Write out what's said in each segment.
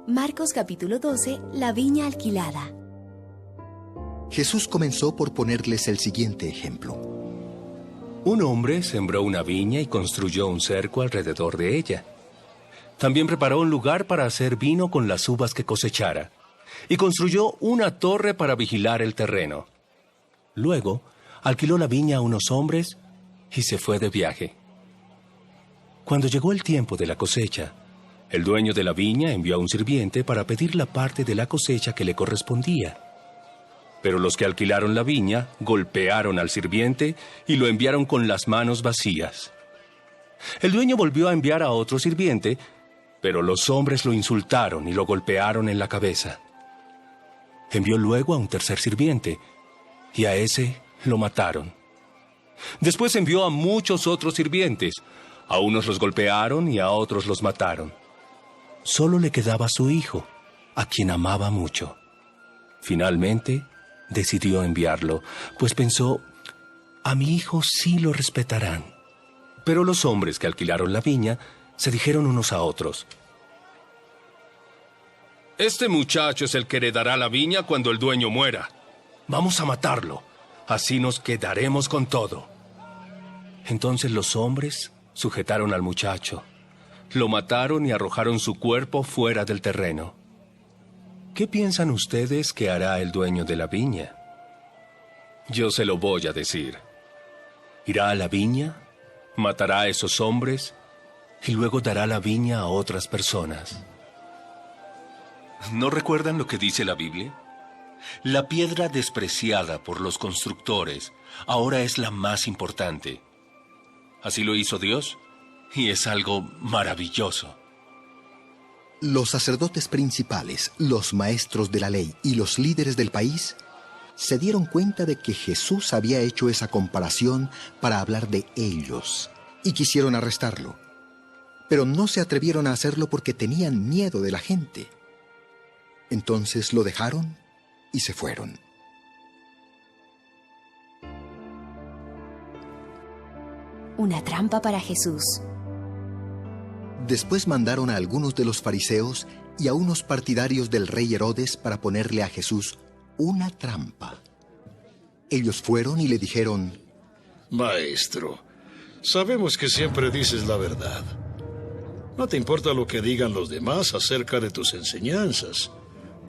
Marcos capítulo 12, la viña alquilada. Jesús comenzó por ponerles el siguiente ejemplo. Un hombre sembró una viña y construyó un cerco alrededor de ella. También preparó un lugar para hacer vino con las uvas que cosechara, y construyó una torre para vigilar el terreno. Luego, alquiló la viña a unos hombres y se fue de viaje. Cuando llegó el tiempo de la cosecha, el dueño de la viña envió a un sirviente para pedir la parte de la cosecha que le correspondía. Pero los que alquilaron la viña golpearon al sirviente y lo enviaron con las manos vacías. El dueño volvió a enviar a otro sirviente, pero los hombres lo insultaron y lo golpearon en la cabeza. Envió luego a un tercer sirviente, y a ese lo mataron. Después envió a muchos otros sirvientes. A unos los golpearon y a otros los mataron. Solo le quedaba su hijo, a quien amaba mucho. Finalmente, decidió enviarlo, pues pensó, a mi hijo sí lo respetarán. Pero los hombres que alquilaron la viña se dijeron unos a otros: este muchacho es el que heredará la viña cuando el dueño muera. Vamos a matarlo, así nos quedaremos con todo. Entonces los hombres sujetaron al muchacho, lo mataron y arrojaron su cuerpo fuera del terreno. ¿Qué piensan ustedes que hará el dueño de la viña? Yo se lo voy a decir. Irá a la viña, matará a esos hombres y luego dará la viña a otras personas. ¿No recuerdan lo que dice la Biblia? La piedra despreciada por los constructores ahora es la más importante. Así lo hizo Dios, y es algo maravilloso. Los sacerdotes principales, los maestros de la ley y los líderes del país se dieron cuenta de que Jesús había hecho esa comparación para hablar de ellos y quisieron arrestarlo. Pero no se atrevieron a hacerlo porque tenían miedo de la gente. Entonces lo dejaron y se fueron. Una trampa para Jesús. Después mandaron a algunos de los fariseos y a unos partidarios del rey Herodes para ponerle a Jesús una trampa. Ellos fueron y le dijeron: Maestro, sabemos que siempre dices la verdad. No te importa lo que digan los demás acerca de tus enseñanzas,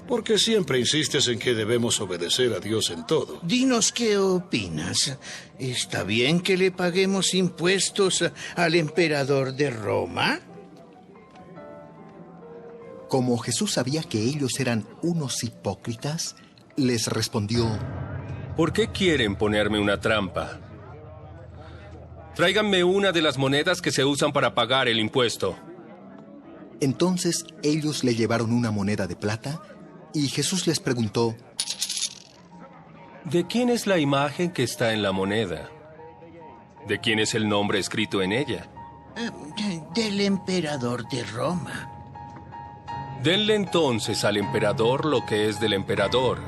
porque siempre insistes en que debemos obedecer a Dios en todo. Dinos qué opinas. ¿Está bien que le paguemos impuestos al emperador de Roma? Como Jesús sabía que ellos eran unos hipócritas, les respondió: ¿Por qué quieren ponerme una trampa? Tráiganme una de las monedas que se usan para pagar el impuesto. Entonces ellos le llevaron una moneda de plata y Jesús les preguntó: ¿de quién es la imagen que está en la moneda? ¿De quién es el nombre escrito en ella? Del emperador de Roma. Denle entonces al emperador lo que es del emperador,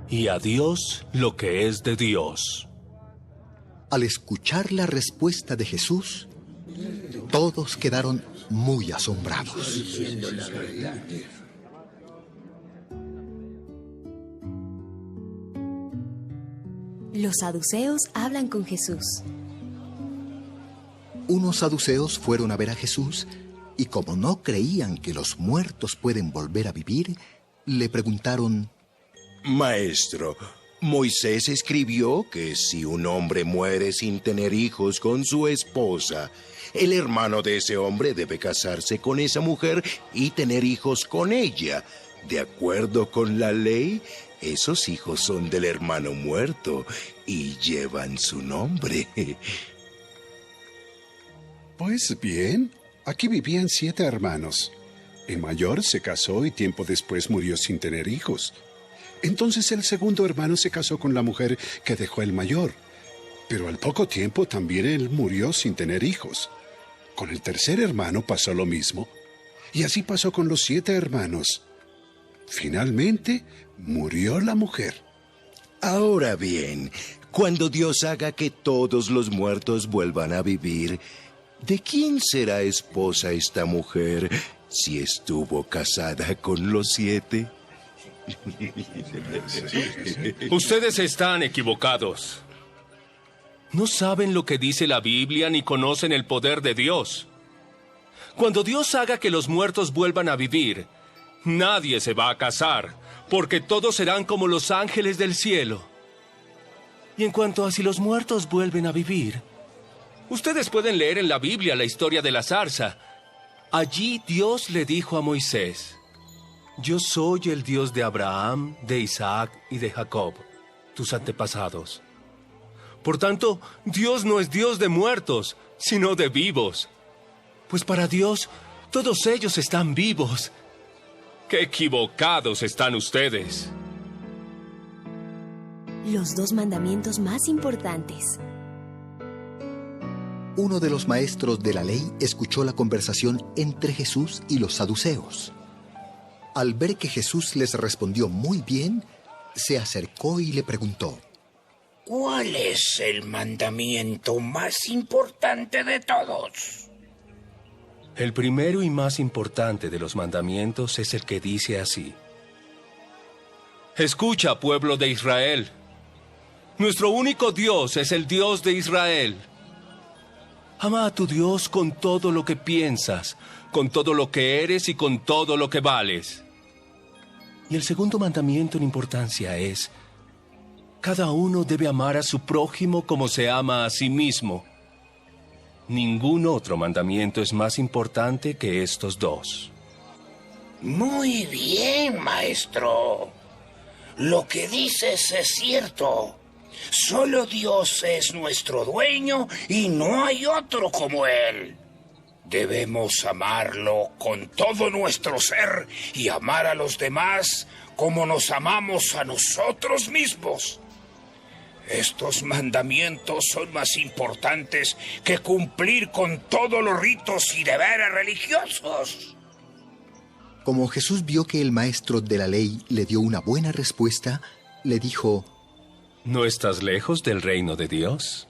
y a Dios lo que es de Dios. Al escuchar la respuesta de Jesús, todos quedaron muy asombrados. Los saduceos hablan con Jesús. Unos saduceos fueron a ver a Jesús y como no creían que los muertos pueden volver a vivir, le preguntaron: Maestro, Moisés escribió que si un hombre muere sin tener hijos con su esposa, el hermano de ese hombre debe casarse con esa mujer y tener hijos con ella. De acuerdo con la ley, esos hijos son del hermano muerto y llevan su nombre. Pues bien, aquí vivían 7 hermanos. El mayor se casó y tiempo después murió sin tener hijos. Entonces el segundo hermano se casó con la mujer que dejó el mayor. Pero al poco tiempo también él murió sin tener hijos. Con el tercer hermano pasó lo mismo. Y así pasó con los 7 hermanos. Finalmente, murió la mujer. Ahora bien, cuando Dios haga que todos los muertos vuelvan a vivir, ¿De quién será esposa esta mujer si estuvo casada con los 7? Ustedes están equivocados. No saben lo que dice la Biblia ni conocen el poder de Dios. Cuando Dios haga que los muertos vuelvan a vivir, nadie se va a casar, porque todos serán como los ángeles del cielo. Y en cuanto a si los muertos vuelven a vivir, ustedes pueden leer en la Biblia la historia de la zarza. Allí Dios le dijo a Moisés: yo soy el Dios de Abraham, de Isaac y de Jacob, tus antepasados. Por tanto, Dios no es Dios de muertos, sino de vivos. Pues para Dios, todos ellos están vivos. ¡Qué equivocados están ustedes! Los 2 mandamientos más importantes. Uno de los maestros de la ley escuchó la conversación entre Jesús y los saduceos. Al ver que Jesús les respondió muy bien, se acercó y le preguntó: ¿Cuál es el mandamiento más importante de todos? El primero y más importante de los mandamientos es el que dice así: escucha, pueblo de Israel. Nuestro único Dios es el Dios de Israel. Ama a tu Dios con todo lo que piensas, con todo lo que eres y con todo lo que vales. Y el segundo mandamiento en importancia es: cada uno debe amar a su prójimo como se ama a sí mismo. Ningún otro mandamiento es más importante que estos 2. Muy bien, maestro. Lo que dices es cierto. Solo Dios es nuestro dueño y no hay otro como Él. Debemos amarlo con todo nuestro ser y amar a los demás como nos amamos a nosotros mismos. Estos mandamientos son más importantes que cumplir con todos los ritos y deberes religiosos. Como Jesús vio que el maestro de la ley le dio una buena respuesta, le dijo: ¿no estás lejos del reino de Dios?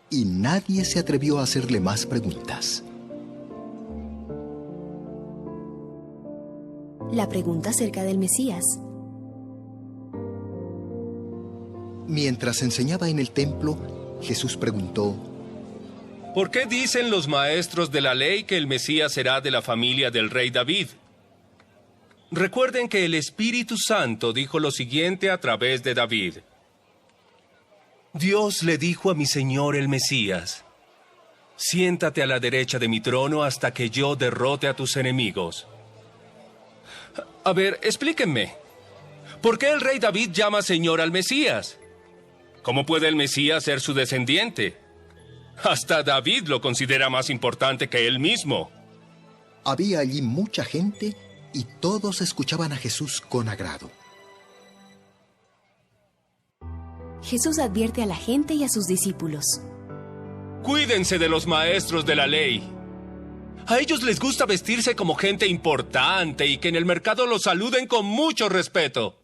y nadie se atrevió a hacerle más preguntas. La pregunta acerca del Mesías. Mientras enseñaba en el templo, Jesús preguntó: ¿por qué dicen los maestros de la ley que el Mesías será de la familia del rey David? Recuerden que el Espíritu Santo dijo lo siguiente a través de David: Dios le dijo a mi Señor el Mesías: siéntate a la derecha de mi trono hasta que yo derrote a tus enemigos. A ver, explíquenme. ¿Por qué el rey David llama Señor al Mesías? ¿Cómo puede el Mesías ser su descendiente? Hasta David lo considera más importante que él mismo. Había allí mucha gente y todos escuchaban a Jesús con agrado. Jesús advierte a la gente y a sus discípulos. Cuídense de los maestros de la ley. A ellos les gusta vestirse como gente importante y que en el mercado los saluden con mucho respeto.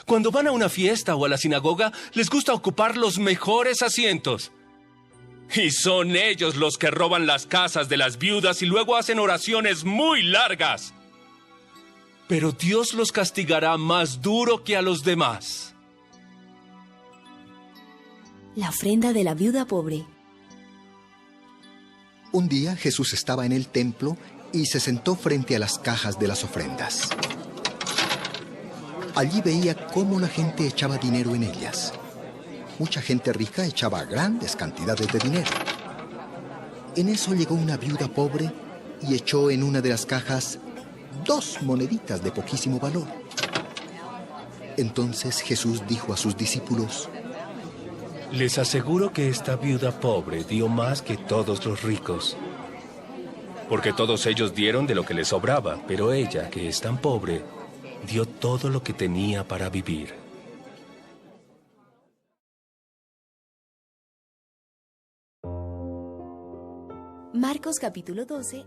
Cuando van a una fiesta o a la sinagoga, les gusta ocupar los mejores asientos. Y son ellos los que roban las casas de las viudas y luego hacen oraciones muy largas. Pero Dios los castigará más duro que a los demás. La ofrenda de la viuda pobre. Un día Jesús estaba en el templo y se sentó frente a las cajas de las ofrendas. Allí veía cómo la gente echaba dinero en ellas. Mucha gente rica echaba grandes cantidades de dinero. En eso llegó una viuda pobre y echó en una de las cajas 2 moneditas de poquísimo valor. Entonces Jesús dijo a sus discípulos: Les aseguro que esta viuda pobre dio más que todos los ricos. Porque todos ellos dieron de lo que les sobraba, pero ella, que es tan pobre, dio todo lo que tenía para vivir. Marcos capítulo 12.